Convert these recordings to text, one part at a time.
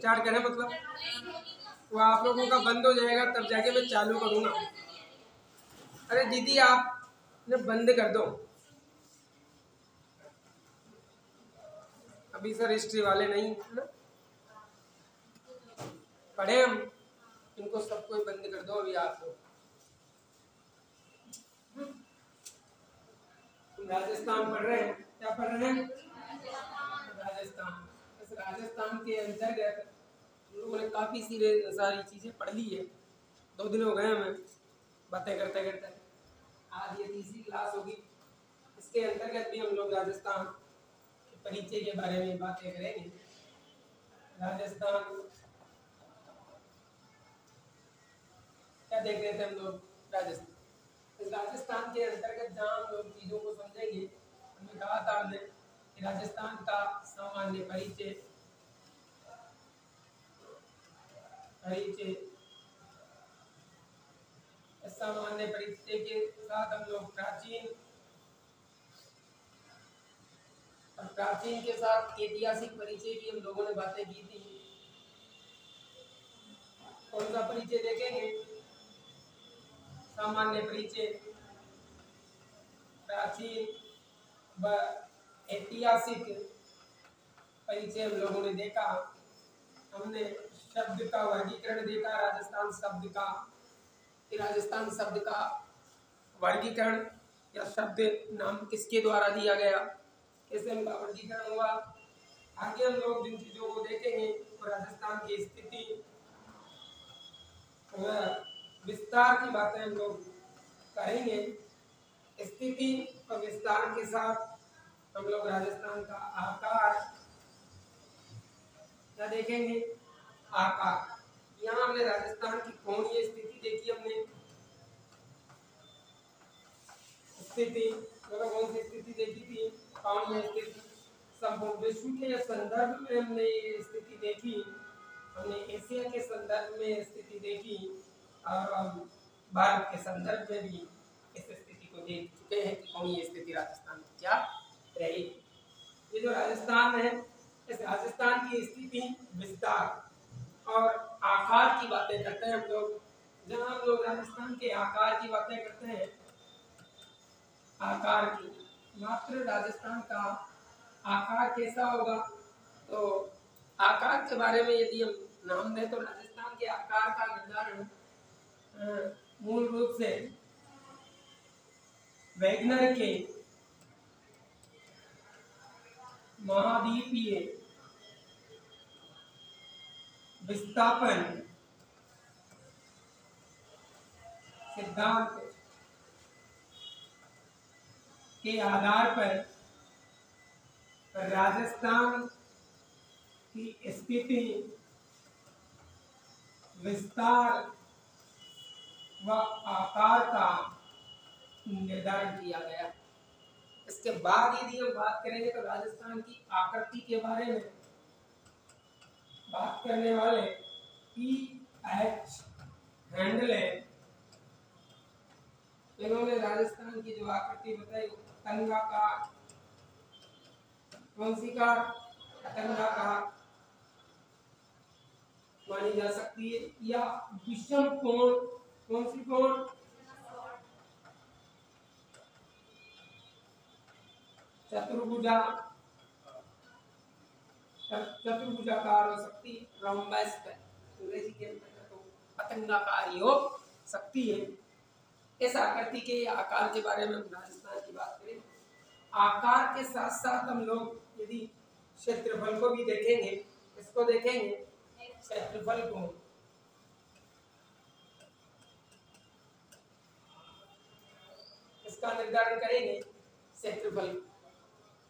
Start करें मतलब वो आप लोगों का बंद हो जाएगा तब जाके मैं चालू करूँगा। अरे दीदी आप ने बंद कर दो। अभी सर हिस्ट्री वाले नहीं पढ़े हम, इनको सबको बंद कर दो अभी आप लोग। राजस्थान पढ़ रहे हैं, क्या पढ़ रहे हैं? राजस्थान। इस राजस्थान के अंतर्गत हम लोगों ने काफ़ी सारी चीज़ें पढ़ ली है। 2 दिन हो गए हमें बातें करते करते, आज ये तीसरी क्लास होगी। इसके अंतर्गत भी हम लोग राजस्थान के परिचय के बारे में बातें करेंगे। राजस्थान क्या देख रहे थे हम लोग? राजस्थान। इस राजस्थान के अंतर्गत जहाँ हम लोग चीज़ों को समझेंगे, हमने कहा था हमने कि राजस्थान का सामान्य परिचय सामान्य परिचय के साथ हम लोग प्राचीन के साथ ऐतिहासिक परिचय की हम लोगों ने बातें की थी। कौन सा परिचय देखेंगे? सामान्य परिचय, प्राचीन व ऐतिहासिक परिचय हम लोगों ने देखा। हमने शब्द का वर्गीकरण देखा, राजस्थान शब्द का वर्गीकरण या शब्द नाम किसके द्वारा दिया गया, कैसे उनका वर्गीकरण हुआ। आगे हम लोग जिन चीज़ों को देखेंगे वो राजस्थान की स्थिति व विस्तार की बातें हम लोग करेंगे। स्थिति और विस्तार के साथ हम लोग राजस्थान का आकार क्या देखेंगे? आकार। यहाँ हमने राजस्थान की कोणीय स्थिति देखी। हमने स्थिति मतलब कौन सी स्थिति देखी थी? कोणीय स्थिति। संपूर्ण विश्व के संदर्भ में हमने ये स्थिति देखी। हमने एशिया के संदर्भ में स्थिति देखी और हम भारत के संदर्भ में भी इस स्थिति को देख चुके हैं कि कोणीय स्थिति राजस्थान की क्या रही। ये जो राजस्थान है, इस राजस्थान की स्थिति, विस्तार और आकार की बातें करते हैं हम लोग। जहाँ हम लोग राजस्थान के आकार की बातें करते हैं, आकार की, मात्र राजस्थान का आकार कैसा होगा, तो आकार के बारे में यदि हम नाम दें तो राजस्थान के आकार का निर्धारण मूल रूप से वैगनर के महाद्वीपीय विस्थापन सिद्धांत के आधार पर राजस्थान की स्थिति, विस्तार व आकार का निर्धारण किया गया। इसके बाद यदि हम बात करेंगे तो राजस्थान की आकृति के बारे में बात करने वाले P.H. हैंडले, इन्होंने राजस्थान की जो आकृति बताई तंगाकार, कौन सी कार? तंगाकार मानी जा सकती है, या विषम कोण, कौन सी कोण? चतुर्भुजाकार हो सकती है, रोम्बस अंग्रेजी के अंदर तो पतंगाकार ही हो सकती है। इस आकृति के आकार के बारे में हम राजस्थान की बात करें, आकार के साथ साथ हम लोग यदि क्षेत्रफल को भी देखेंगे, इसको देखेंगे क्षेत्रफल को, इसका निर्धारण करेंगे क्षेत्रफल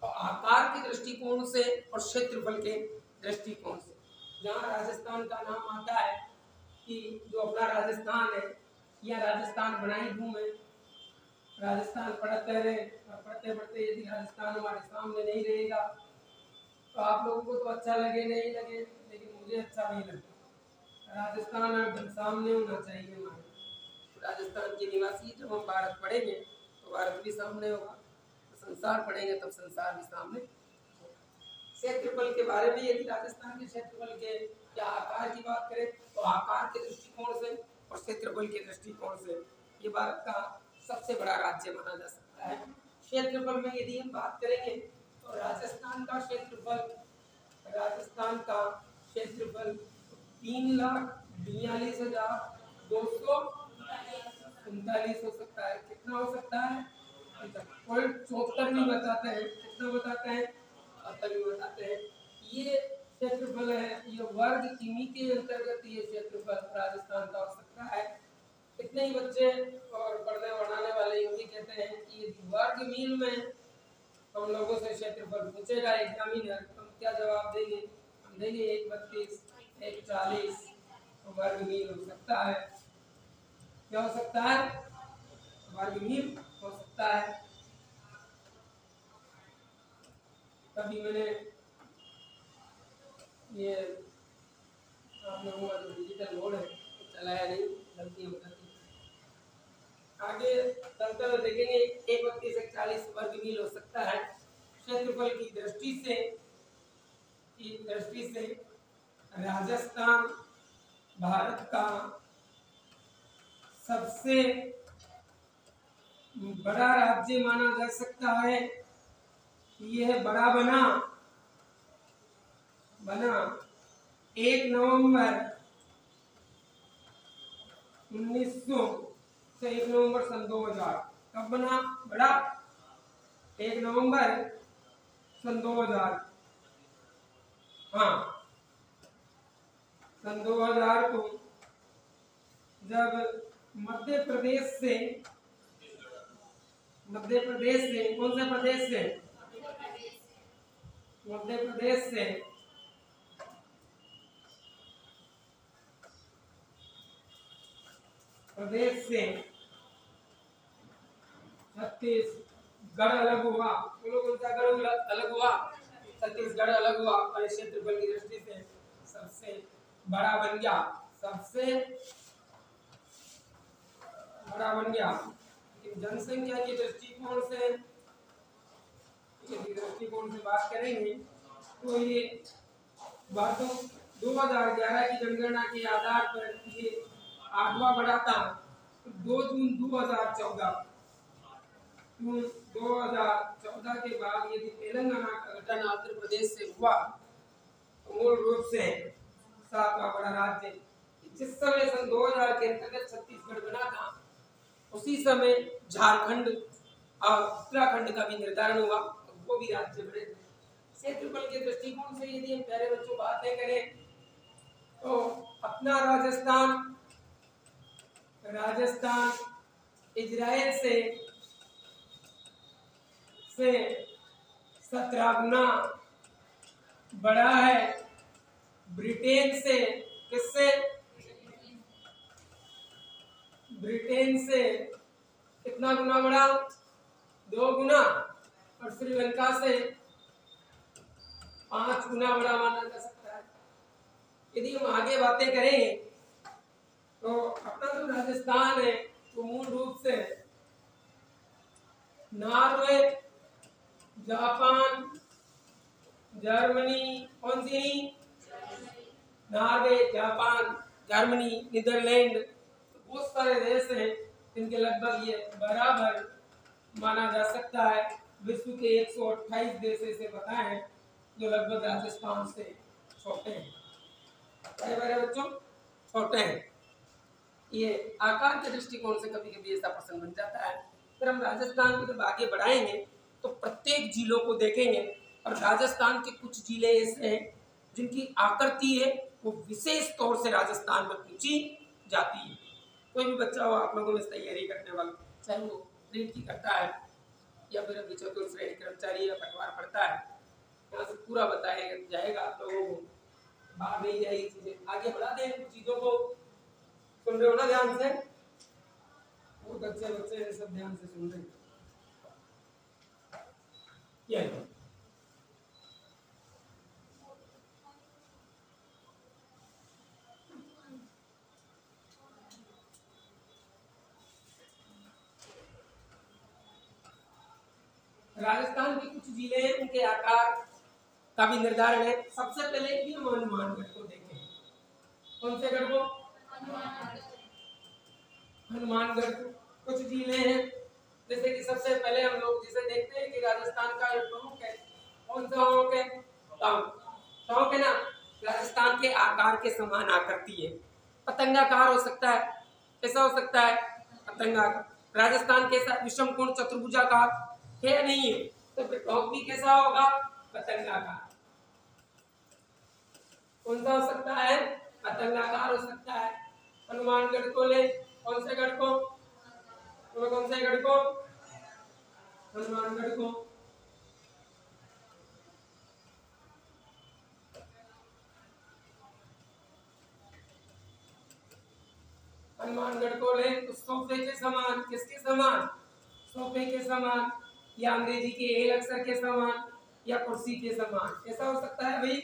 और आकार के दृष्टिकोण से और क्षेत्रफल के दृष्टिकोण से। जहाँ राजस्थान का नाम आता है कि जो अपना राजस्थान है, या राजस्थान बनाई भूमि, राजस्थान पढ़ते रहे और पढ़ते पढ़ते यदि राजस्थान हमारे सामने नहीं रहेगा तो आप लोगों को तो अच्छा लगे नहीं लगे, लेकिन मुझे अच्छा नहीं लगता। राजस्थान एकदम सामने होना चाहिए हमारे। राजस्थान के निवासी जब हम भारत पढ़ेंगे तो भारत भी सामने होगा, तो संसार पढ़ेंगे तब संसार भी सामने। क्षेत्रफल के बारे में यदि राजस्थान के क्षेत्रफल के या आकार की बात करें तो आकार के दृष्टिकोण से और क्षेत्रफल के दृष्टिकोण से ये भारत का सबसे बड़ा राज्य माना जा सकता है। क्षेत्रफल में यदि हम बात करेंगे तो राजस्थान का क्षेत्रफल 3,42,239 हो सकता है। कितना हो सकता है? 74 भी बताते हैं। कितना बताते हैं? 74 भी बताते हैं। ये क्षेत्रफल है, ये वर्ग किमी के अंतर्गत ये क्षेत्रफल राजस्थान का हो सकता है। कितने ही बच्चे और पढ़ने बढ़ाने वाले ये कहते हैं कि वर्ग मील में हम लोगों से क्षेत्रफल पूछेगा एग्जामिनर, हम क्या जवाब देंगे? हम देंगे 132 140 वर्ग मील हो सकता है। क्या हो सकता है? वर्ग मील हो सकता है। कभी मैंने ये आप लोगों का जो डिजिटल बोर्ड है चलाया नहीं, गलती हो जाती है। आगे चलते हुए देखेंगे 132 140 वर्ग मील हो सकता है। क्षेत्रफल की दृष्टि से राजस्थान भारत का सबसे बड़ा राज्य माना जा सकता है। यह बड़ा बना 1 नवंबर 1900 से 1 नवंबर सन 2000। कब बना बड़ा? 1 नवंबर सन 2000। हाँ, सन 2000 को जब मध्य प्रदेश से कौन से प्रदेश से मध्य प्रदेश से छत्तीसगढ़ अलग हुआ। कौन सा गढ़ अलग हुआ? छत्तीसगढ़ अलग हुआ और क्षेत्रफल की दृष्टि से सबसे बड़ा बन गया। सबसे बड़ा बन गया। लेकिन जनसंख्या के दृष्टिकोण से बात करेंगे तो ये बातों 2011 की जनगणना के आधार पर ये 8वां बड़ा था। 2 जून 2014 के बाद यदि तेलंगाना का गठन आंध्र प्रदेश से हुआ तो मूल रूप से 7वां बड़ा राज्य। जिस समय सन 2000 के अंतर्गत छत्तीसगढ़ बना था उसी समय झारखंड और उत्तराखंड का भी निर्धारण हुआ, वो भी राज्य बने। क्षेत्रफल के दृष्टिकोण से यदि हम प्यारे बच्चों बातें करें तो अपना राजस्थान इजराइल से 17 गुना बड़ा है। ब्रिटेन से कितना गुना बड़ा? 2 गुना। और श्रीलंका से 5 गुना बड़ा माना जा सकता है। यदि हम आगे बातें करें तो अपना जो राजस्थान है वो मूल रूप से नॉर्वे, जापान, जर्मनी, कौन सी? नॉर्वे, जापान, जर्मनी, नीदरलैंड, बहुत सारे देश हैं जिनके लगभग ये बराबर माना जा सकता है। विश्व के 128 देश ऐसे बताए हैं जो लगभग राजस्थान से छोटे हैं। बड़े बच्चों छोटे हैं। ये आकार के दृष्टिकोण से कभी कभी ऐसा प्रश्न बन जाता है। फिर हम राजस्थान को जब आगे बढ़ाएंगे तो प्रत्येक जिलों को देखेंगे और राजस्थान के कुछ जिले ऐसे हैं जिनकी आकृति है वो विशेष तौर से राजस्थान में पूछी जाती है। कोई भी बच्चा हो आप लोगों में तैयारी करने वाला, चाहे वो ग्रेड की करता है या फिर अभी चतुर्थ श्रेणी कर्मचारी या पटवार पढ़ता है, यहाँ से पूरा बताया जाएगा आप लोगों को। बाहर नहीं जाएगी चीजें, आगे बढ़ा दें कुछ चीजों को। सुन रहे हो ना ध्यान से? बहुत अच्छे बच्चे सब ध्यान से सुन रहे हैं। राजस्थान के कुछ जिले हैं उनके आकार का भी निर्धारण है। सबसे पहले भी हम हनुमानगढ़ को देखें। कौन से गढ़ को? हनुमानगढ़ को। कुछ जिले हैं जैसे कि सबसे पहले हम लोग जिसे देखते हैं कि राजस्थान का एक प्रमुख है, कौन सा टोंक है? टोंक है ना, राजस्थान के आकार के समान आकृति है, पतंगाकार हो सकता है। कैसा हो सकता है? पतंगाकार। राजस्थान कैसा? विषम कोण चतुर्भुजाकार है या नहीं है? तो फिर टोंक भी कैसा होगा? पतंगाकार। कौन सा हो सकता है? पतंगाकार हो सकता है। हनुमानगढ़ को ले, कौन से गढ़ को? कौन से गढ़ को? हनुमानगढ़ को। हनुमानगढ़ को ले तो सोफे के समान, किसके समान? सोफे के समान, या अंग्रेजी के एल अक्षर के समान, या कुर्सी के समान। कैसा हो सकता है भाई?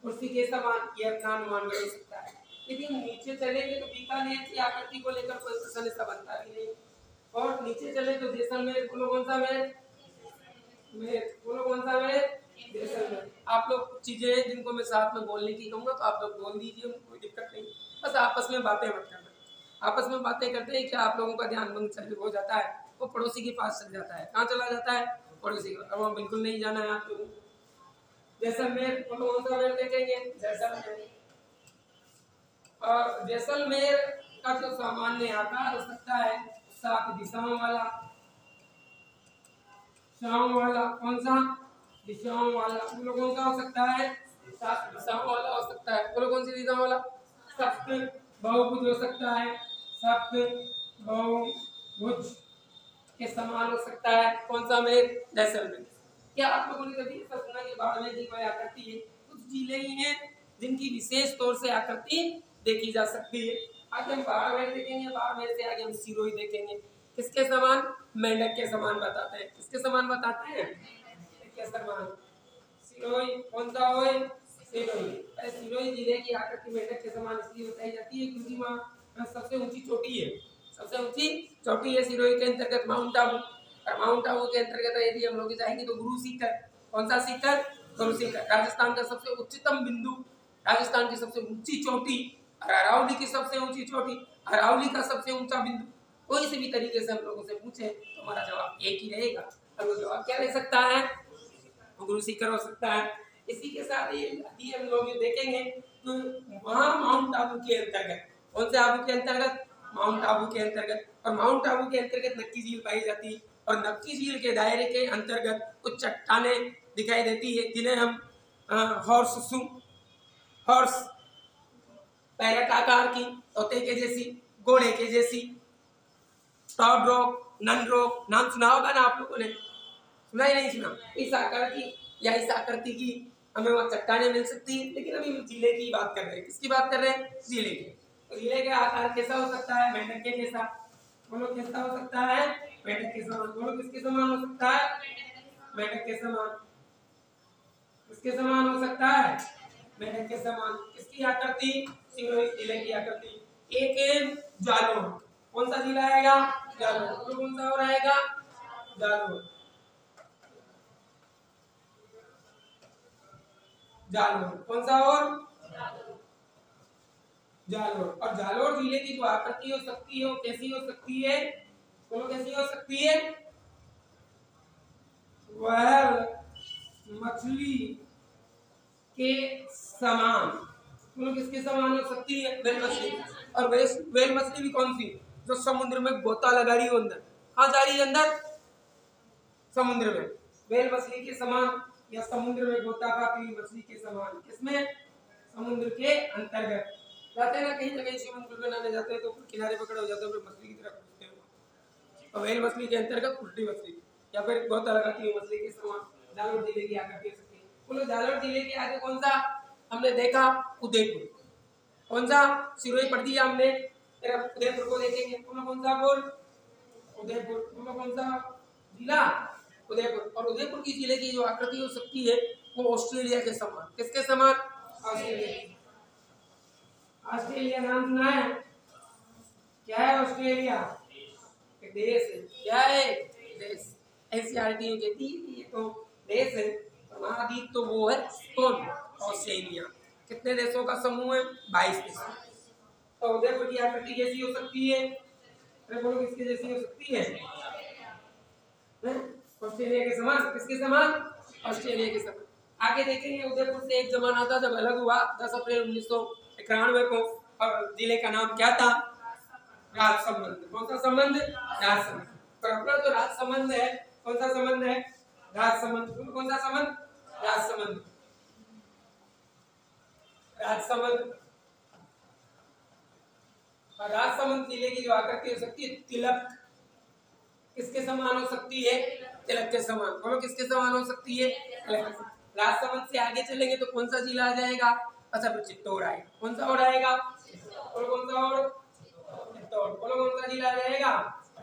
कुर्सी के समान। ये अपना हनुमानगढ़ हो सकता है। लेकिन नीचे चलेंगे तो बीकानेर की आकृति को लेकर कोई प्रश्न ऐसा बनता भी नहीं। और नीचे चले तो जैसलमेर। बोलो कौन सा मेर? बोलो कौन सा मेर? जैसलमेर। आप लोग कुछ चीजें हैं जिनको मैं साथ में बोलने की कहूंगा तो आप लोग बोल दीजिए, कोई दिक्कत नहीं। बस आपस में बातें मत करना। आपस में बातें करते हैं क्या आप लोगों का ध्यान भंग चल हो जाता है, वो पड़ोसी के पास चल जाता है। कहाँ चला जाता है? पड़ोसी को। अब वहाँ बिल्कुल नहीं जाना है आप लोगों को। जैसलमेर, बोलो कौन सा मेर देखेंगे? जैसलमेर। और जैसलमेर का जो सामान्य आकार हो सकता है 7 दिशाओं वाला। दिशाओं वाला कौन सा? दिशाओं वाला। बोलो कौन सा हो सकता है? 7 दिशाओं वाला हो सकता है। बोलो कौन सी दिशाओं वाला? सप्त बहुभुज हो सकता है। सप्त बहुभुज के समान हो सकता है। कौन सा मेर? जैसलमेर। क्या आप लोगों ने कभी ऐसा सुना कि बाड़मेर की कोई आकृति है? कुछ जिले ही हैं जिनकी विशेष तौर से आकृति देखी जा सकती है। आज हम बाड़मेर देखेंगे, बाड़मेर से आगे हम सिरोही देखेंगे। किसके समान? मेंढक के समान बताते हैं। किसके समान बताते हैं? के समान। सिरोही कौन सा होए? सिरोही। सिरोही जिले की आकृति मेंढक के समान इसलिए बताई जाती है क्योंकि वहाँ सबसे ऊंची चोटी है। सबसे ऊंची चोटी है सिरोही के अंतर्गत माउंट आबू। और माउंट आबू के अंतर्गत यदि हम लोग जाएंगे तो गुरु शिखर। कौन सा शिखर? गुरु शिखर। राजस्थान का सबसे उच्चतम बिंदु, राजस्थान की सबसे ऊंची चोटी, अरावली की सबसे ऊंची चोटी, अरावली का सबसे ऊंचा बिंदु। कोई से भी तरीके से हम लोगों से पूछे तो हमारा जवाब एक ही रहेगा। और वो जवाब क्या रह सकता है? गुरु शिखर हो सकता है। इसी के साथ ये हम लोग देखेंगे तो वहाँ माउंट आबू के अंतर्गत, कौन से आबू के अंतर्गत? माउंट आबू के अंतर्गत। और माउंट आबू के अंतर्गत नक्की झील पाई जाती है। और नक्की झील के दायरे के अंतर्गत कुछ चट्टानें दिखाई देती है जिन्हें हम हॉर्स पैरेट आकार की, तोते के जैसी, घोड़े के जैसी, टॉड रॉक, नन रॉक, नाम सुना होगा ना आप लोगों ने? सुना ही नहीं सुना? इस आकार की या इस आकृति की हमें वहाँ चट्टानें मिल सकती है। लेकिन अभी हम जिले की बात कर रहे हैं। किसकी बात कर रहे हैं? जिले की। तो जिले का आकार कैसा हो सकता है? मेंढक के जैसा। बोलो कैसा हो सकता है? मेंढक के समान। बोलो किसके समान हो सकता है? मेंढक के समान। किसके समान हो सकता है? मेंढक के समान। किसकी आकृति? सिरोही जिले की आकृति। एक जालौर। कौन सा जिला आएगा? जालौर। तो कौन सा और आएगा? जालौर। जालौर। कौन सा और? जालौर। और जालौर जिले की जो आकृति हो सकती है वो कैसी हो सकती है? बोलो कैसी हो सकती है? वह मछली के समान। बोलो किसके समान हो सकती है? वेल मछली। और वेल मछली भी कौन सी? जो समुद्र में गोता लगा रही हो अंदर। कहाँ जा रही है? अंदर समुद्र में। वेल मछली के समान या समुद्र में गोता खाती हुई मछली के समान। किसमें? समुद्र के अंतर्गत। जाते हैं ना कहीं ना कहीं स्विमिंग पूल में नहाने जाते हैं तो किनारे पकड़े हो जाते हैं, फिर मछली की तरफ घुसते हैं। तो वेल मछली के अंतर्गत उल्टी मछली या फिर गोता लगाती हुई मछली के समान जालौर जिले की आकृति हो सकती है। बोलो जालौर जिले के आगे कौन सा हमने देखा? उदयपुर। कौन सा? सिरोही पढ़ दिया हमने, फिर उदयपुर को देखेंगे। बोलो कौन सा? बोल उदयपुर। बोलो कौन सा जिला? उदयपुर। और उदयपुर की जिले की जो आकृति हो सकती है वो ऑस्ट्रेलिया के समान। किसके समान? ऑस्ट्रेलिया। ऑस्ट्रेलिया नाम सुना है? क्या है ऑस्ट्रेलिया? देश है। क्या है? देश। एनसीईआरटी कहती है ये तो देश है। महाद्वीप तो वो है कौन, ऑस्ट्रेलिया। कितने देशों का समूह है, 22 देशों। तो उदयपुर की आकृति कैसी हो सकती है, अरे बोलो किसके जैसी हो सकती है, ऑस्ट्रेलिया के समान। किसके समान, ऑस्ट्रेलिया के समान। आगे देखेंगे उदयपुर से एक जमाना था जब अलग हुआ 10 अप्रैल 1991 को, और जिले का नाम क्या था, राजसमंद। कौन सा संबंध, राजसमंद। पर अपना तो राजसमंद है, कौन सा संबंध है, राजसमंद। कौन सा संबंध, राजसमंद। राजसमंद, और राजसमंद जिले की जो आकृति हो सकती है तिलक, किसके समान हो सकती है, तिलक के समान। बोलो किसके समान हो सकती है, तिलक। राजसमंद से आगे चलेंगे तो कौन सा जिला आ जाएगा, अच्छा फिर चित्तौड़ आएगा। कौन सा और आएगा, और कौन सा और, चित्तौड़। बोलो कौन सा जिला आ जाएगा,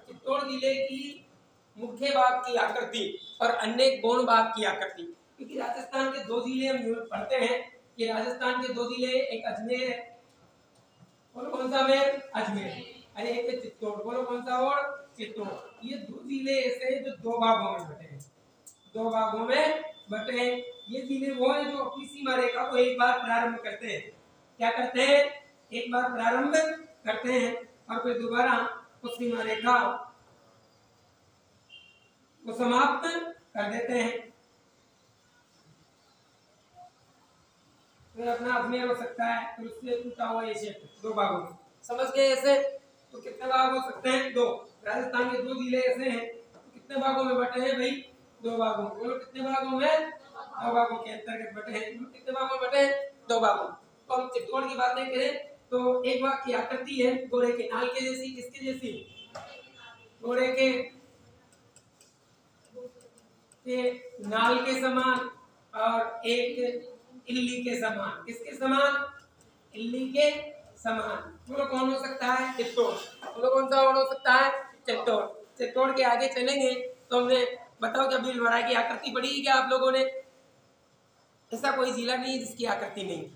चित्तौड़ जिले की मुख्य भाग की आकृति और अन्य गौण भाग की आकृति। क्योंकि राजस्थान के 2 जिले हम पढ़ते हैं कि राजस्थान के 2 जिले, एक अजमेर है, बोलो कौन सा मेर, अजमेर, अरे एक है चित्तौड़। बोलो कौन सा और, चित्तौड़। ये 2 जिले ऐसे हैं जो 2 भागों में बटे हैं, 2 भागों में बटे हैं। ये जिले वो हैं जो अपनी सीमा रेखा को एक बार प्रारंभ करते हैं। क्या करते हैं, एक बार प्रारंभ करते हैं और फिर दोबारा उस सीमा रेखा को समाप्त कर देते हैं। फिर अपना अजमेर हो सकता है, फिर उससे टूटा हुआ ये क्षेत्र 2 भागों में, समझ गए ऐसे। तो कितने भाग हो सकते हैं, 2। राजस्थान के 2 जिले ऐसे हैं, तो कितने भागों में बटे हैं भाई, 2 भागों में। बोलो कितने भागों में, 2 भागों के अंतर्गत बटे हैं। कितने भागों में बटे हैं, 2 भागों। तो हम चित्तौड़ की बातें करें तो एक भाग की आकृति है घोड़े के नाल के जैसी, किसके जैसी, घोड़े के नाल के समान, और एक इल्ली के समान। किसके समान, इल्ली के समान। बोलो कौन हो सकता है, चित्तौड़। बोलो कौन सा और हो सकता है, चित्तौड़। चित्तौड़ के आगे चलेंगे तो हमने बताओ क्या भीलवाड़ा की आकृति पढ़ी है क्या आप लोगों ने। ऐसा कोई जिला नहीं है जिसकी आकृति नहीं,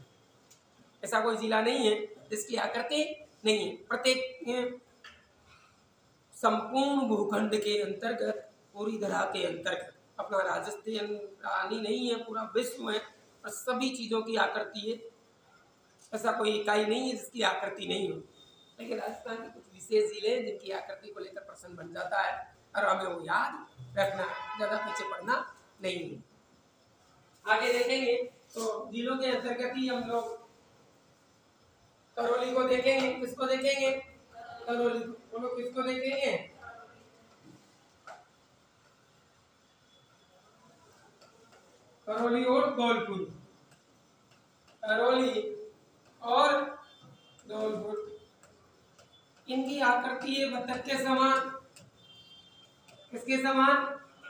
ऐसा कोई जिला नहीं है जिसकी आकृति नहीं है। प्रत्येक संपूर्ण भूखंड के अंतर्गत, पूरी धरा के अंतर्गत, अपना राजस्थान रानी नहीं है, पूरा विश्व है और सभी चीजों की आकृति है। ऐसा कोई इकाई नहीं है जिसकी आकृति नहीं हो। लेकिन राजस्थान के कुछ विशेष जिले हैं जिनकी आकृति को लेकर प्रश्न बन जाता है और हमें वो याद रखना है, ज्यादा पीछे पढ़ना नहीं है। आगे देखेंगे तो जिलों के अंतर्गत ही हम लोग करौली को देखेंगे। किसको देखेंगे, करौली को। बोलो किसको देखेंगे, करौली और धौलपुर। करौली और धौलपुर, इनकी आकृति है बतख के समान। किसके समान,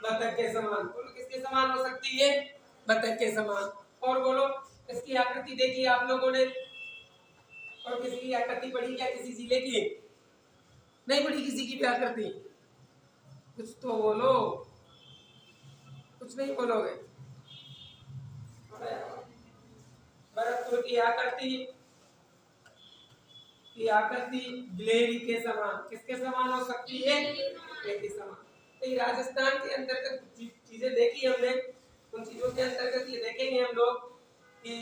बतख के समान। बोलो किसके समान हो सकती है, बतख के समान। और बोलो इसकी आकृति देखी आप लोगों ने, और किसी की आकृति पढ़ी क्या, किसी जिले की नहीं पढ़ी, किसी की भी आकृति, कुछ तो बोलो, कुछ नहीं बोलोगे। भरतपुर की आकृति गिलेरी के समान। किसके समान हो सकती है, गिलेरी के समान। तो राजस्थान के अंतर्गत चीजें देखी हमने, उन चीजों के अंतर्गत ये देखेंगे हम लोग कि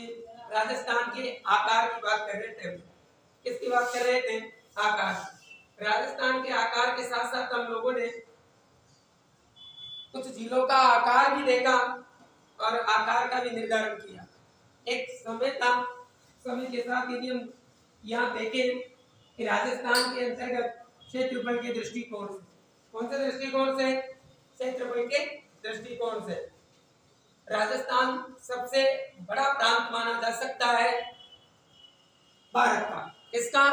राजस्थान के आकार की बात कर रहे थे। किसकी बात कर रहे थे, आकार। राजस्थान के आकार के साथ साथ हम लोगों ने कुछ जिलों का आकार भी देखा और आकार का भी निर्धारण किया। एक समय था, समय के साथ यदि हम यहाँ देखें कि राजस्थान के अंतर्गत क्षेत्रफल के दृष्टिकोण से, कौन से दृष्टिकोण से, क्षेत्रफल के दृष्टिकोण से राजस्थान सबसे बड़ा प्रांत माना जा सकता है भारत का। किसका,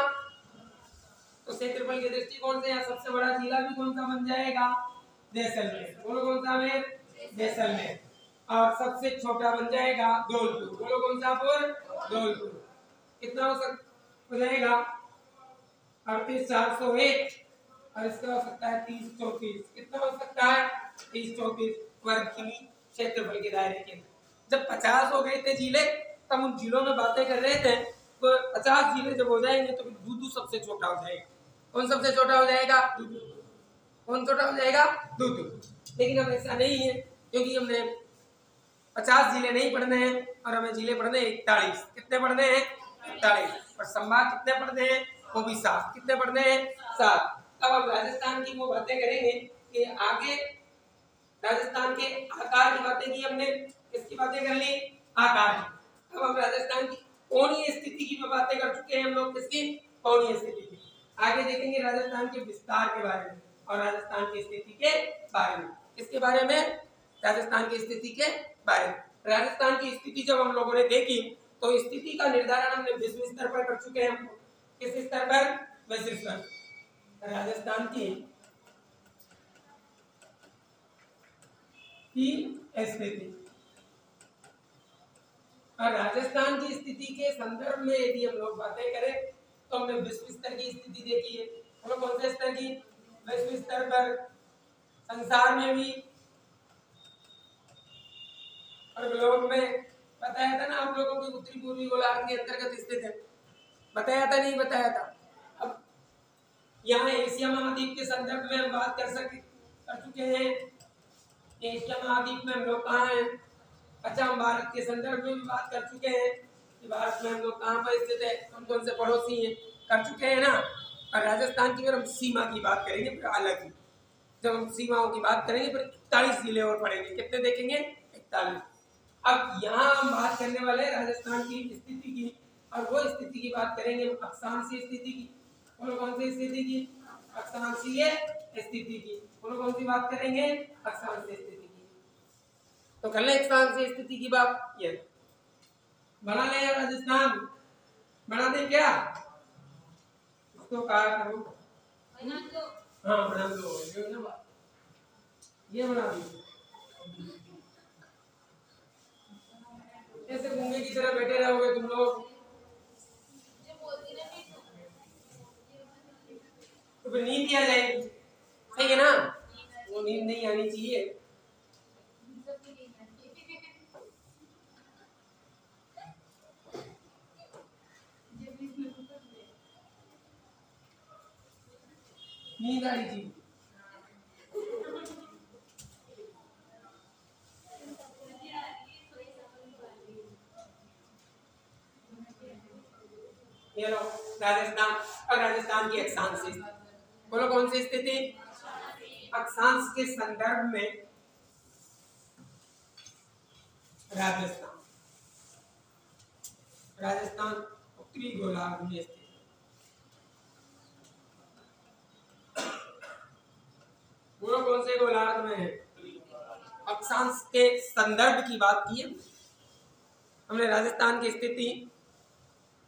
तो क्षेत्रफल के दृष्टिकोण से यहाँ सबसे बड़ा जिला भी कौन सा बन जाएगा, जैसलमेर। बोलो कौन सा मेर, जैसलमेर। और सबसे छोटा बन जाएगा धौलपुर। बोलो कौन सा पुर, धौलपुर। कितना हो जाएगा 38,401 और इसका हो सकता है 30-34। कितना हो सकता है 30-34 वर्ग किमी क्षेत्रफल के दायरे के अंदर। जब 50 हो गए थे जिले तब उन जिलों में बातें कर रहे थे, तो 50 जिले जब हो जाएंगे तो दूदू सबसे छोटा हो जाएगा। कौन सबसे छोटा हो जाएगा, दूदू। कौन छोटा हो जाएगा, दूदू। लेकिन अब ऐसा नहीं है, क्योंकि हमने 50 जिले नहीं पढ़ने हैं और हमें जिले पढ़ने 41। कितने पढ़ने हैं? 41। और संभाग कितने पढ़ने हैं? वो भी 7। कितने पढ़ने हैं? 7। अब हम राजस्थान की वो बातें करेंगे कि आगे राजस्थान के आकार की बातें की हमने। किसकी बातें कर ली? आकार की। अब हम राजस्थान की कोणीय स्थिति की बातें कर चुके हैं हम लोग। किसकी? कोणीय स्थिति की। आगे देखेंगे राजस्थान के विस्तार के बारे में और राजस्थान की स्थिति के बारे में। किसके बारे में? राजस्थान की स्थिति के बारे में। राजस्थान की स्थिति जब हम लोगों ने देखी तो स्थिति का निर्धारण हमने विश्व स्तर पर कर चुके हैं। किस स्तर पर? विश्व स्तर। राजस्थान की स्थिति और राजस्थान की स्थिति के संदर्भ में यदि हम लोग बातें करें तो हमने विश्व स्तर की स्थिति देखी है। हम लोग कौन से स्तर की? विश्व स्तर पर, संसार में भी और ग्लोब में। बताया था ना आप लोगों की उत्तरी पूर्वी गोलार्ध के अंतर्गत स्थित है। बताया था नहीं बताया था? अब यहाँ एशिया महाद्वीप के संदर्भ में हम बात कर चुके हैं। एशिया महाद्वीप में हम लोग कहाँ हैं? अच्छा, हम भारत के संदर्भ में भी बात कर चुके हैं कि भारत में हम लोग कहाँ पर स्थित है, हम कौन से पड़ोसी हैं, कर चुके हैं ना। और राजस्थान की फिर हम सीमा की बात करेंगे फिर अलग ही। जब हम सीमाओं की बात करेंगे फिर 41 जिले और पढ़ेंगे। कितने देखेंगे? 41। अब यहाँ हम बात करने वाले हैं राजस्थान की स्थिति की और वो स्थिति की बात करेंगे अक्षांशीय स्थिति की। बोलो कौन सी स्थिति की? अक्षांशीय स्थिति की। बोलो कौन सी बात करेंगे? अक्षांशीय स्थिति की। तो कर ले अक्षांशीय स्थिति की बात। ये बना ले राजस्थान, बना दे क्या? उसको कहा करो। हाँ बना दो। ये बना दो। ऐसे गूंगे की तरह बैठे रहोगे तुम लोग तो फिर नींद आ जाएगी। सही है ना? वो नींद नहीं आनी चाहिए। नींद आ रही थी। ये लो राजस्थान और राजस्थान की अक्षांश। बोलो कौन सी स्थिति? अक्षांश के संदर्भ में राजस्थान। राजस्थान उत्तरी गोलार्ध में स्थित। बोलो कौन से गोलार्ध में है? अक्षांश के संदर्भ की बात की है हमने। राजस्थान की स्थिति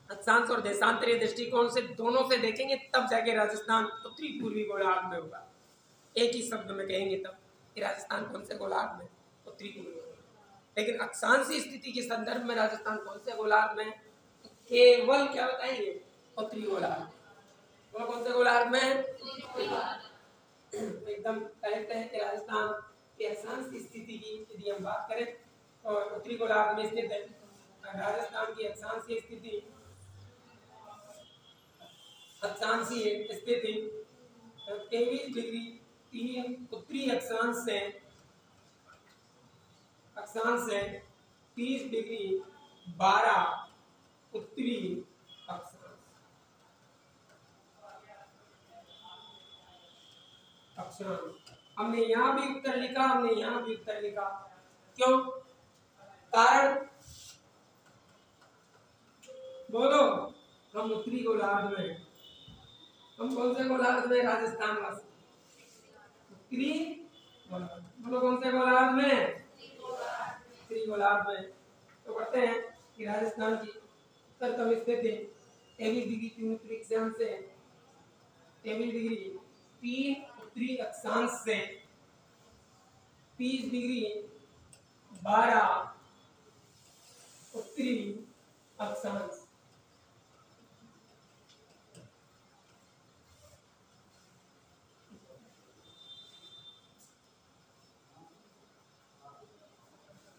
अक्षांश और देशांतरीय दृष्टिकोण से दोनों से देखेंगे तब जाके राजस्थान उत्तरी पूर्वी गोलार्ध में होगा। एक ही शब्द में कहेंगे तब कि राजस्थान कौन से गोलार्ध में? उत्तरी पूर्वी। लेकिन अक्षांशीय स्थिति के संदर्भ में राजस्थान कौन से गोलार्ध में? केवल क्या बताएंगे? उत्तरी गोलार्ध। बोलो कौन से गोलार्ध में? एकदम करेक्ट है कि राजस्थान के अक्षांशीय स्थिति की यदि हम बात करें और उत्तरी गोलार्ध में स्थित है। राजस्थान की अक्षांशीय स्थिति 23 डिग्री 3 उत्तरी अक्षांश से 30 डिग्री 12 उत्तरी अक्षांश। हमने यहाँ भी उत्तर लिखा, हमने यहाँ भी उत्तर लिखा। क्यों? कारण बोलो। हम उत्तरी गोलार्ध में, हम कौन से गोलार्ध में? राजस्थान वासी उत्तरी गोलार्ध। बोलो कौन से गोलार्ध में? उत्तरी गोलार्ध में। तो पढ़ते हैं कि राजस्थान की उत्तरतम स्थिति 23 डिग्री 3 उत्तरी अक्षांश से 23 डिग्री 3 उत्तरी अक्षांश से 30 डिग्री 12 उत्तरी अक्षांश।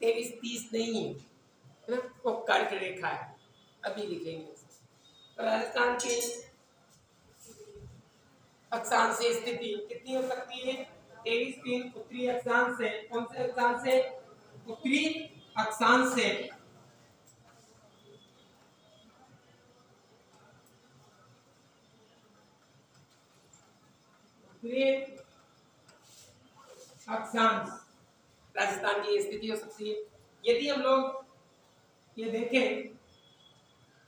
तेईस 30 नहीं है ना, वो कर्क रेखा है। अभी लिखेंगे। तो राजस्थान की अक्षांशीय स्थिति कितनी हो सकती है? 23 3 उत्तरी अक्षांश से। कौन से अक्षांश से? उत्तरी अक्षांश से अक्षांश राजस्थान की स्थिति हो सकती है। यदि हम लोग ये देखें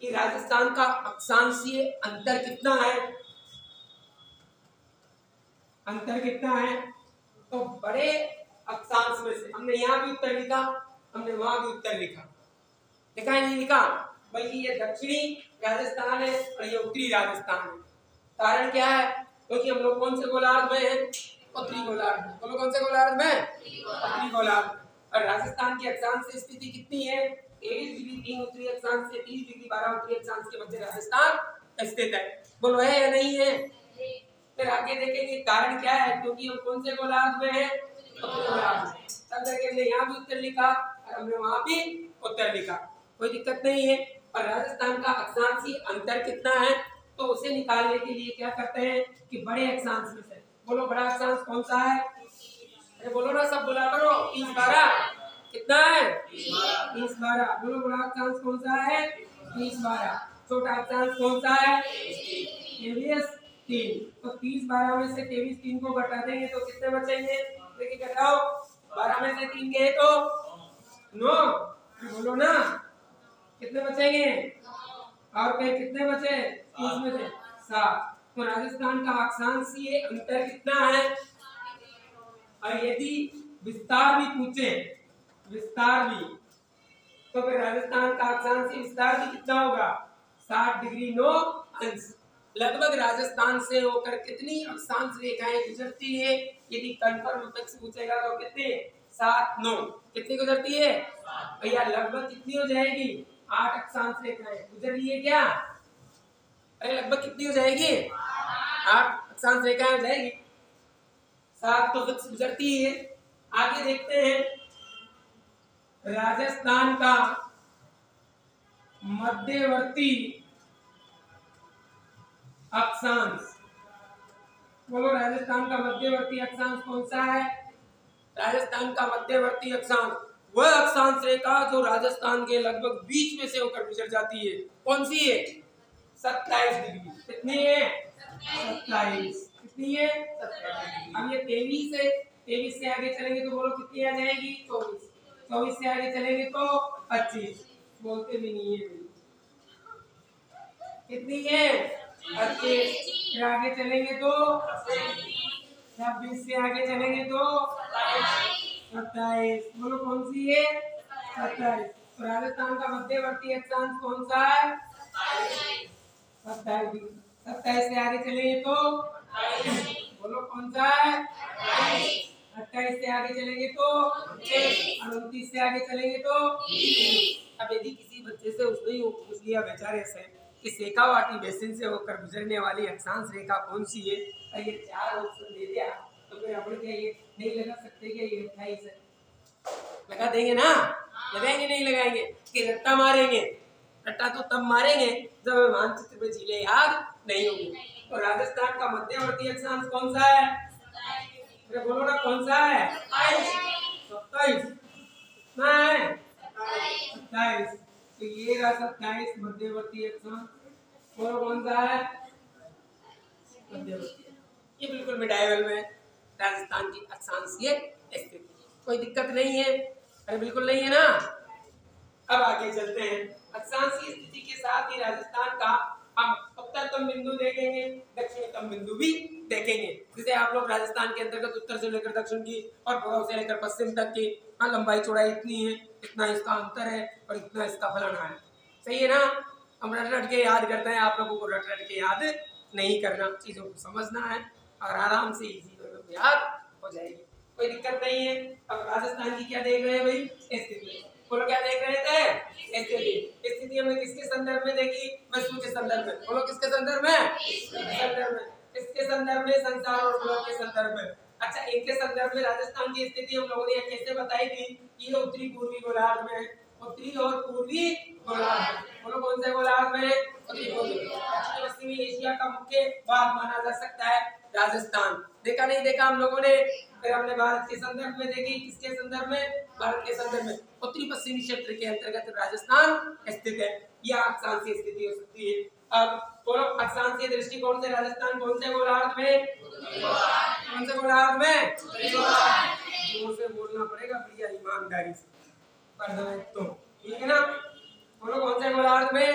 कि राजस्थान का अक्षांशीय अंतर कितना है, अंतर कितना है, तो बड़े अक्षांश में से हमने यहाँ भी उत्तर लिखा, हमने वहां भी उत्तर लिखा, लिखा है नहीं लिखा, बल्कि ये दक्षिणी राजस्थान है और ये उत्तरी राजस्थान है। कारण क्या है, क्योंकि हम लोग कौन से गोलार्ध में हैं, उत्तरी गोलार्ध में। हम लोग कौन से गोलार्ध में, उत्तरी गोलार्ध। और राजस्थान की अक्षांश स्थिति कितनी है, 23 डिग्री 3 उत्तरी अक्षांश से 30 डिग्री 12 उत्तरी अक्षांश के मध्य राजस्थान स्थित है। बोलो है या नहीं है? फिर आगे देखेंगे कारण क्या है, क्योंकि हम कौन से गोलार्ध में हैं, उत्तरी गोलार्ध। तब करके हमने यहाँ भी उत्तर लिखा और हमने वहां भी उत्तर लिखा, कोई दिक्कत नहीं है। और राजस्थान का अक्षांशीय अंतर कितना है, तो उसे निकालने के लिए क्या करते हैं कि बड़े अक्षांश में से, बोलो बड़ा अक्षांश कौन सा है, अरे बोलो ना, सब बोला करो, 30 12 कितना है, 30 12। बोलो बड़ा अक्षांश कौन सा है, 30 12। छोटा अक्षांश कौन सा है, 23 3। तो 30 12 में से 23 3 को घटा देंगे तो कितने बचेंगे, देखिए घटाओ, 12 में से 3 गए तो 9, बोलो ना कितने बचेंगे, और फिर कितने बचे, 30 में से 7। तो राजस्थान का अक्षांशीय अंतर कितना है, और यदि विस्तार भी पूछे, विस्तार भी, तो फिर राजस्थान का अक्षांशीय विस्तार भी कितना होगा, 60 डिग्री 9 अंश। लगभग राजस्थान से होकर कितनी अक्षांश रेखाएं गुजरती है, यदि कंफर्म फिक्स पूछेगा तो कितने, 7 9 कितनी गुजरती है भैया, लगभग कितनी हो जाएगी, 8 अक्षांश रेखाएं गुजर रही है क्या, अरे लगभग कितनी हो जाएगी, 8 अक्षांश रेखाएं हो जाएगी, 7 तो फिक्स गुजरती है। आगे देखते हैं राजस्थान का मध्यवर्ती अक्षांश, बोलो राजस्थान का मध्यवर्ती अक्षांश कौन सा है, राजस्थान का मध्यवर्ती अक्षांश वह अक्षांश रेखा जो राजस्थान के लगभग बीच में से होकर गुजर जाती है, कौन सी है, 27 डिग्री। कितनी है, 27। कितनी है, 27। अब ये 23 से आगे चलेंगे तो बोलो कितनी आ जाएगी, 24। 24 से आगे चलेंगे तो 25, बोलते भी नहीं है, कितनी है, 25। फिर आगे चलेंगे तो 26 से आगे चलेंगे तो 27, बोलो कौन सी है, 27। तो राजस्थान का मध्यवर्ती अक्षांश कौन सा है, 27। 27 से आगे चलेंगे तो बोलो कौन सा है, 28 से आगे चलेंगे तो 29 से आगे चलेंगे तो। अब यदि किसी बच्चे से उसने पूछ लिया बेचारे से कि शेखावाटी बेसिन से होकर गुजरने वाली अक्षांश रेखा कौन सी है, और ये 4 ऑप्शन दे दिया, तो फिर अपन क्या ये नहीं लगा सकते क्या, ये 28 है, लगा देंगे ना, लगाएंगे नहीं लगाएंगे, कि रट्टा मारेंगे, रट्टा तो तब मारेंगे जब मानचित्र पे झीलें याद नहीं होंगी। तो राजस्थान का मध्यवर्ती अक्षांश कौन सा है, अरे बोलो ना कौन सा है, 27 कितना है, 27। तो ये रहा 27 मध्यवर्ती अक्षांश, बोलो कौन सा है, मध्यवर्ती। ये बिल्कुल मिडाइवल में राजस्थान की अक्षांशीय स्थिति, कोई दिक्कत नहीं है, अरे बिल्कुल नहीं है ना। अब आगे चलते हैं, अक्षांशीय स्थिति के साथ ही राजस्थान का हम उत्तरतम बिंदु देखेंगे, दक्षिणतम बिंदु भी देखेंगे। जैसे आप लोग राजस्थान के अंतर्गत उत्तर से लेकर दक्षिण की और पूर्व से लेकर पश्चिम तक की, हाँ लंबाई चौड़ाई इतनी है, इतना इसका अंतर है और इतना इसका फलाना है, सही है ना। हम रट रट के याद करते हैं, आप लोगों को रट रट के याद नहीं करना, चीजों को समझना है और आराम से इजी याद हो जाएगी, कोई दिक्कत नहीं है। अब राजस्थान की क्या देख रहे हैं भाई, स्थिति, बोलो क्या देख रहे थे, स्थिति। स्थिति हमने किसके संदर्भ में देखी, वस्तु के संदर्भ में, बोलो किसके संदर्भ में, संदर्भ में, किसके संदर्भ में, संसार और ग्रह के संदर्भ में। अच्छा, इनके संदर्भ में राजस्थान की स्थिति हम लोगों ने कैसे बताई थी, ये उत्तरी पूर्वी गोलार्ध में है, उत्तरी और पूर्वी गोलार्ध। बोलो कौन से गोलार्ध में? उत्तरी पूर्वी। दक्षिण पश्चिमी एशिया का मुख्य भाग माना जा सकता है राजस्थान। देखा नहीं देखा हम लोगों ने? फिर हमने भारत के संदर्भ में देखी, किसके संदर्भ में? भारत के संदर्भ में। उत्तरी पश्चिमी क्षेत्र के अंतर्गत राजस्थान स्थित है। यह अक्षांशीय स्थिति हो सकती है। अब बोलो अक्षांशीय दृष्टिकोण से राजस्थान कौन से गोलार्ध में? कौन से गोलार्ध में? जोर से बोलना पड़ेगा भैया, ईमानदारी से पढ़ना तो, ठीक है ना? बोलो कौन से गोलार्ध में?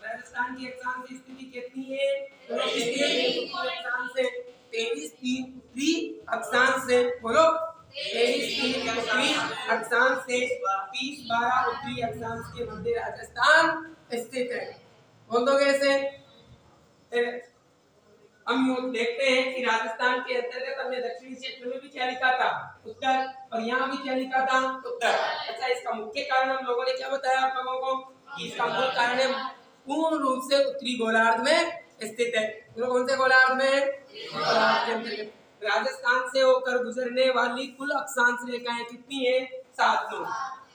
राजस्थान की अक्षांशीय स्थिति कितनी है? अक्षांश से 23 उत्तरी अक्षांश से, बोलो 23 उत्तरी अक्षांश से 30-12 उत्तरी अक्षांश के मध्य राजस्थान स्थित है। बोल दो कैसे? हम यूं देखते हैं कि राजस्थान के अंतर्गत हमने दक्षिणी क्षेत्र में भी क्या लिखा था? उत्तर। और यहाँ भी क्या लिखा था? उत्तर। अच्छा, इसका मुख्य कारण हम लोगों ने क्या बताया आप लोगों को? कि इसका मूल कारण है पूर्ण रूप से उत्तरी गोलार्ध में स्थित है। तो कौन से गोलार्ध में? गोलार्ध के अंतर्गत। राजस्थान से होकर गुजरने वाली कुल अक्षांश रेखाएं कितनी है? 7 9।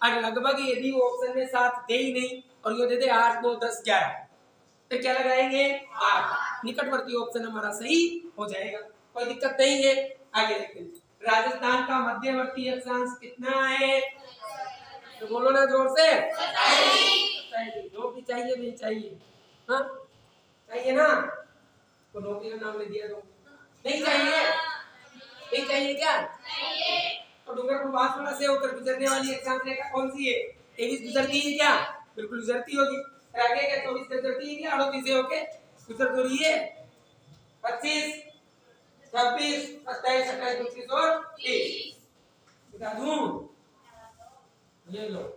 और लगभग यदि वो ऑप्शन में 7 दे ही नहीं और ये दे दे 8 9 10 11, तो क्या लगाएंगे? 8। निकटवर्ती ऑप्शन हमारा सही हो जाएगा, कोई दिक्कत नहीं है। आगे देखते हैं। राजस्थान का मध्यवर्ती अक्षांश कितना है? तो बोलो ना जोर से। नौकरी चाहिए नहीं चाहिए? हाँ चाहिए ना? तो नौकरी का नाम ले दिया तो नहीं चाहिए? नहीं चाहिए क्या? तो डूंगरपुर बांसवाड़ा से होकर गुजरने वाली अक्षांश रेखा कौन सी है? 23 गुजरती है क्या? बिल्कुल गुजरती होगी। आगे क्या 24 गुजरती है क्या? 38 से होके गुजर तो रही है। 25 26 27 28 29 और 30 बता दूं? ये लो।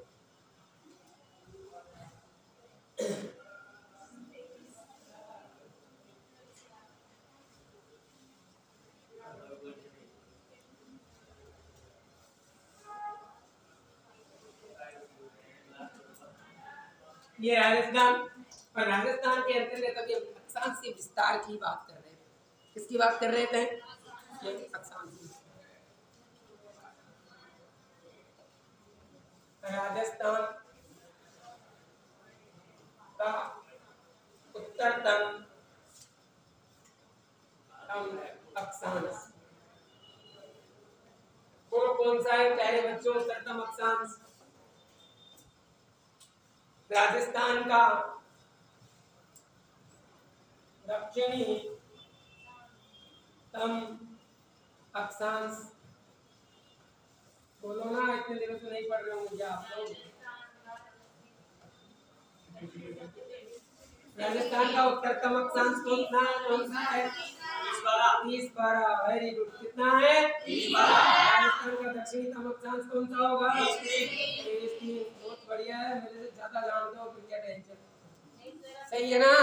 ये राजस्थान, और राजस्थान के अंतर्गत अभी अक्षांशीय विस्तार की बात कर रहे हैं। किसकी बात कर रहे थे? अक्षांशीय। राजस्थान का उत्तरतम अक्षांश, बोलो कौन सा है प्यारे बच्चों? उत्तरतम अक्षांश राजस्थान का दक्षिणी तम अक्षांश। बोलो ना, इतने दिनों से नहीं पढ़ रहे हो मुझे आप लोग। राजस्थान का उत्तरतम अक्षांश कौन सा है? 30-12। Very good. कितना है? 30-12। राजस्थान का दक्षिणतम अक्षांश कौन सा होगा? 30-3। बहुत बढ़िया है, मेरे से ज्यादा जानते हो, फिर क्या टेंशन। सही है ना?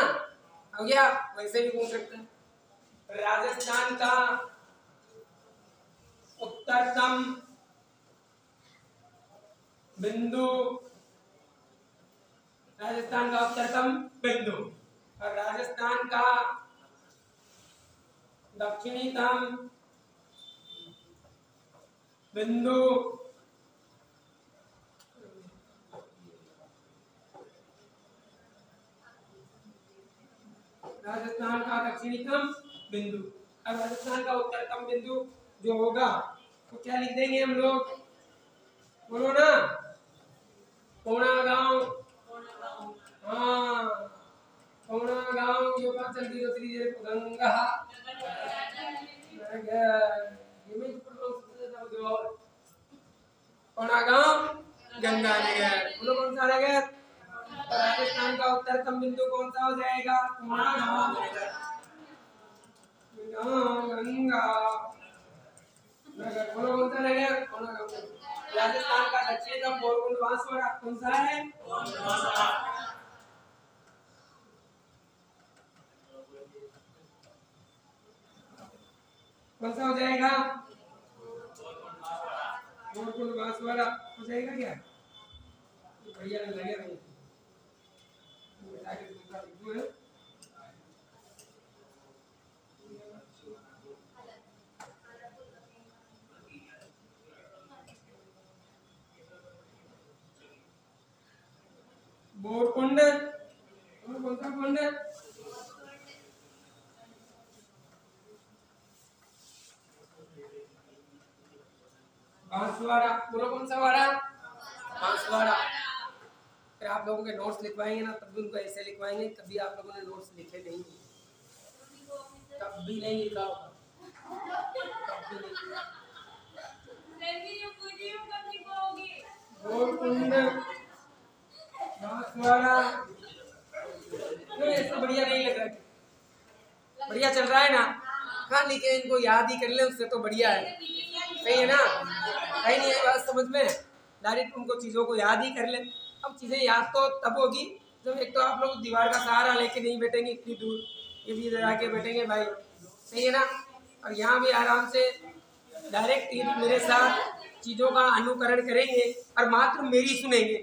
हो गया? वैसे भी पूछ सकते हैं। राजस्थान का उत्तरतम बिंदु, राजस्थान का उत्तरतम बिंदु और राजस्थान का दक्षिणतम बिंदु राजस्थान का दक्षिणतम बिंदु और राजस्थान का उत्तरतम बिंदु जो होगा तो क्या लिख देंगे हम लोग? बोलो ना। कोना गांव। हाँ, कोना गांव जो बात चलती होती है गंगा कोना गांव गंगानगर। बोलो कौन सा नगर? राजस्थान का उत्तरतम बिंदु कौन सा हो जाएगा? कोना गांव गंगा नगर। बोलो कौन सा नगर? कोना गांव। राजस्थान का दक्षिणतम बोरकुंड बांसवाड़ा कौन सा है? कौन सा हो जाएगा? बोरकुंड बांसवाड़ा हो जाएगा क्या? बढ़िया लगे भाई। कौन सा कुंड? बांसवाड़ा। बोलो कौन सा वाड़ा? बांसवाड़ा। फिर आप लोगों के नोट्स लिखवाएंगे ना, तब भी उनको ऐसे लिखवाएंगे, कभी आप लोगों ने नोट्स लिखे नहीं, तब भी नहीं लिखा होगा, तब भी नहीं। गोलकुंड, बांसवाड़ा। ऐसा बढ़िया नहीं लग रहा है, बढ़िया चल रहा है ना? हाँ लिखे, इनको याद ही कर ले, उससे तो बढ़िया है। सही है ना? सही नहीं है बात समझ में? डायरेक्ट उनको चीज़ों को याद ही कर ले। अब चीज़ें याद तो तब होगी जब एक तो आप लोग दीवार का सहारा लेके नहीं बैठेंगे इतनी दूर, ये भी इधर आके बैठेंगे भाई। सही है ना? और यहाँ भी आराम से डायरेक्ट मेरे साथ चीज़ों का अनुकरण करेंगे और मात्र मेरी सुनेंगे,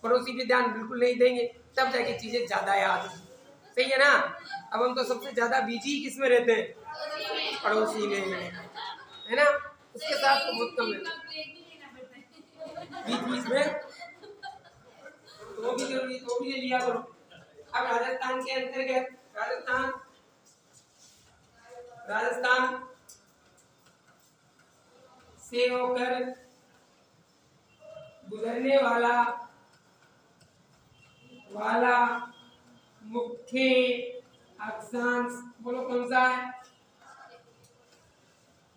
पड़ोसी पे ध्यान बिल्कुल नहीं देंगे, तब जाके चीज़ें ज़्यादा याद। सही है ना? अब हम तो सबसे ज़्यादा बिजी किस में रहते हैं? पड़ोसी में, है ना? उसके साथ तो बहुत कम है, बीच बीच में वो भी जरूरी, तो भी ले लिया करो। अब राजस्थान के अंतर्गत राजस्थान से होकर गुजरने वाला मुख्य अक्षांश, बोलो कौन सा है?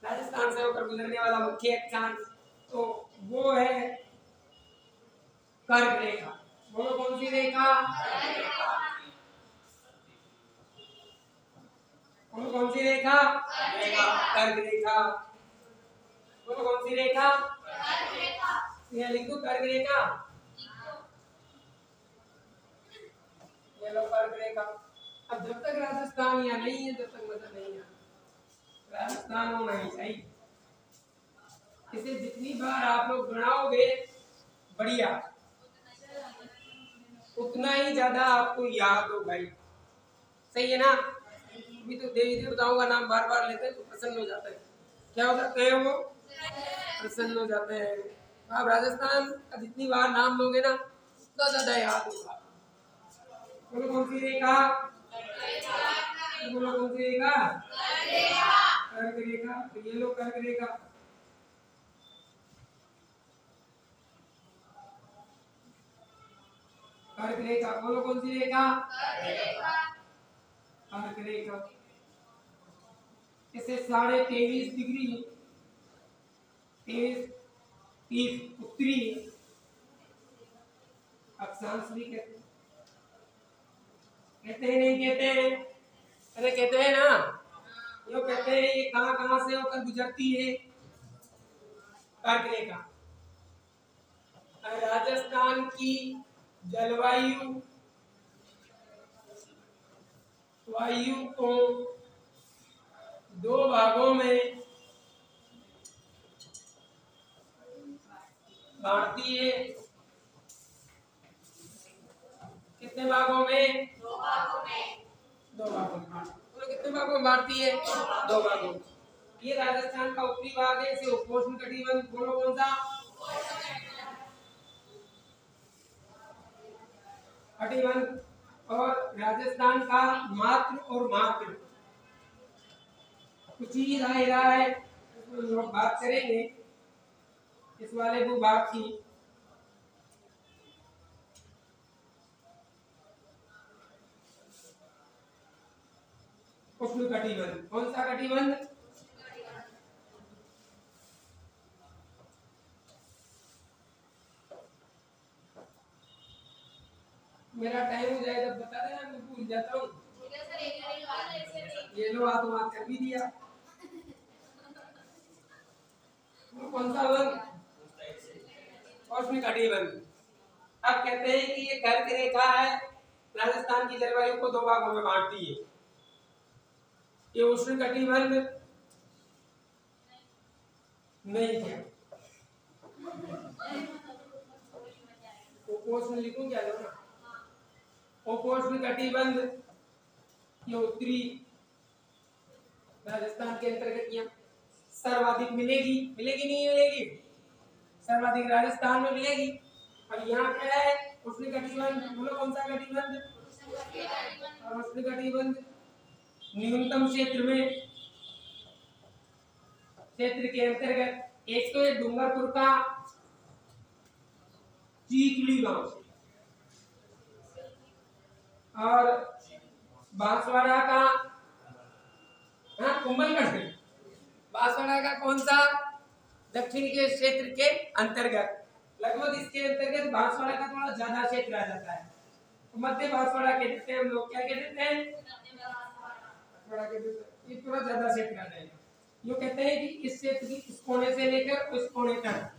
राजस्थान से होकर गुजरने वाला मुख्य अक्षांश तो वो है कर्क रेखा। बोलो कौन सी रेखा? बोलो कौन सी रेखा? कर्क रेखा। बोलो कौन सी रेखा? यहाँ लिख दो कर्क रेखा, ये लो कर्क रेखा। अब जब तक राजस्थान यहाँ नहीं है तब तक मजा नहीं है, राजस्थान होना ही चाहिए। इसे जितनी बार आप लोग गणाओगे बढ़िया, उतना ही ज्यादा आपको याद हो भाई। सही है ना? अभी तो देवी देवताओं का नाम बार बार लेते हैं तो प्रसन्न हो जाता है। क्या हो जाते हैं वो? प्रसन्न हो जाते हैं। आप राजस्थान का जितनी बार नाम लोगे ना उतना ज्यादा याद होगा। बोलो कौन सी रेखा? बोलो कौन सी रेखा? कर्क रेखा। तो ये लो कर्क रेखा। कर्क रेखा, बोलो कौन सी रेखा? कर्क रेखा। इसे 23.5 डिग्री 30 उत्तरी अक्षांश भी कहते हैं। कहते हैं नहीं कहते हैं? अरे कहते हैं ना, यो कहते हैं ये कहां कहां से होकर गुजरती है? कर्क रेखा। राजस्थान की जलवायु को दो भागों में बांटती है। कितने भागों में? दो भागों में। तो कितने भागों में बांटती है? दो भागों। ये राजस्थान का उत्तरी भाग है, इसे उपोष्ण कटिबंध, बोलो कौन सा? कटिबंध। और राजस्थान का मात्र कुछ ही दायरा है, लोग बात करेंगे इस वाले भूभाग की। उष्ण कटिबंध। कौन सा कटिबंध? मेरा टाइम हो जाए तब बता देना, मैं भूल जाता हूँ। ये लो आप बात कर भी दिया। कौन सा वर्ग? उष्ण कटिबंध। अब कहते हैं कि ये कर्क रेखा है, राजस्थान की जलवायु को दो भागों में बांटती है। ये उष्ण कटिबंध नहीं है। उपोष्ण लिखूं क्या लो ना? उपोष्ण कटिबंध ये उत्तरी राजस्थान के अंतर्गत यहाँ सर्वाधिक मिलेगी। नहीं मिलेगी? सर्वाधिक राजस्थान में मिलेगी। और यहाँ क्या है? उष्ण कटिबंध। बोलो कौन सा कटिबंध? उष्ण कटिबंध न्यूनतम क्षेत्र के अंतर्गत एक तो डूंगरपुर का चीखली गांव और बांसवाड़ा का कुंभलगढ़ से बांसवाड़ा का कौन सा दक्षिण के क्षेत्र के अंतर्गत लगभग इसके अंतर्गत बांसवाड़ा का थोड़ा ज्यादा क्षेत्र आ जाता है तो मध्य बांसवाड़ा कहते हैं हम लोग क्या कहते हैं ये थोड़ा ज्यादा क्षेत्र आ जाएगा यो कहते हैं कि इस क्षेत्र की इस कोने से लेकर उस कोने तक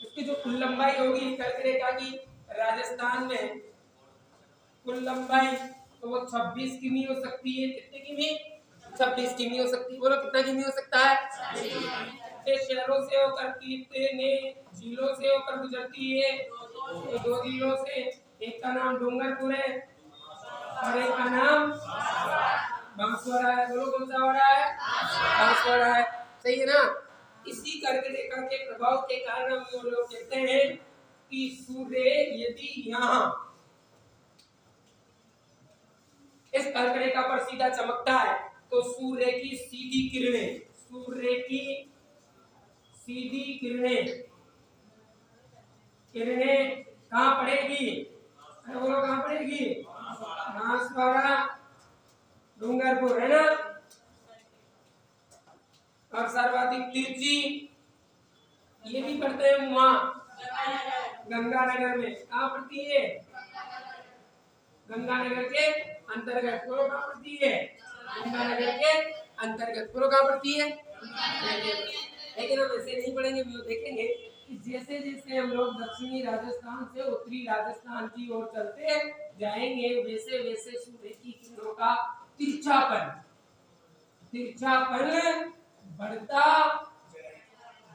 इसकी जो कुल लंबाई होगी कर्क रेखा की राजस्थान में कुल लंबाई तो वो 26 किमी हो सकती है कितने किमी 26 किमी हो सकती है बोलो कितना किमी हो सकता है शहरों से होकर कितने जिलों से होकर गुजरती है तो 2 जिलों से एक का नाम डूंगरपुर है और एक का नाम बांसवाड़ा है बोलो कौन सा वाड़ा है बांसवाड़ा है सही है ना इसी कर्क रेखा के प्रभाव के कारण हम लोग कहते हैं कि सूर्य यदि यहाँ इस कर्क रेखा पर सीधा चमकता है तो सूर्य की सीधी किरणें कहाँ पड़ेगी बोलो कहाँ पड़ेगी बांसवाड़ा डूंगरपुर है ना और सर्वाधिक तिरछी ये भी पढ़ते हैं वहां गंगानगर में कहाँ पड़ती है गंगानगर के अंतर्गत पूर्व कहाँ पड़ती है गंगानगर के अंतर्गत पूर्व कहाँ पड़ती है लेकिन हम ऐसे नहीं पढ़ेंगे हम देखेंगे कि जैसे जैसे हम लोग दक्षिणी राजस्थान से उत्तरी राजस्थान की ओर चलते जाएंगे वैसे वैसे सूर्य की किरणों का तिरछापन बढ़ता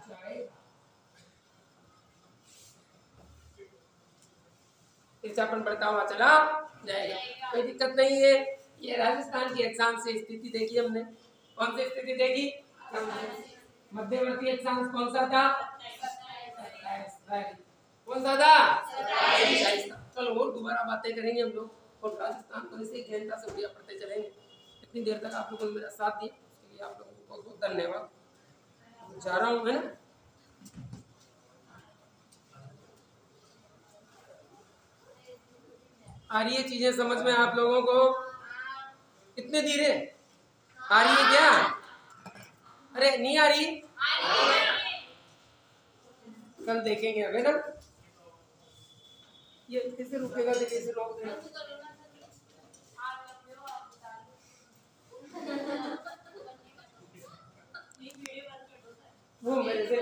जाएगा तिरछापन बढ़ता हुआ चला जाएगा कोई दिक्कत नहीं है ये राजस्थान की एग्जाम से स्थिति देखी हमने कौन सी स्थिति देखी मध्यवर्ती एग्जाम कौन सा था कौन सा था चलो और दोबारा बातें करेंगे हम लोग और राजस्थान को इसे गहनता से बढ़िया पढ़ते चलेंगे इतनी देर तक आप लोगों ने मेरा साथ दिया उसके लिए आप लोगों को बहुत बहुत धन्यवाद जा रहा हूँ है ना आ रही है चीजें समझ में आप लोगों को कितने धीरे आ रही है क्या अरे नहीं आ रही कल देखेंगे अगर ना ये कैसे रुकेगा तो कैसे रोक देना वो मेरे से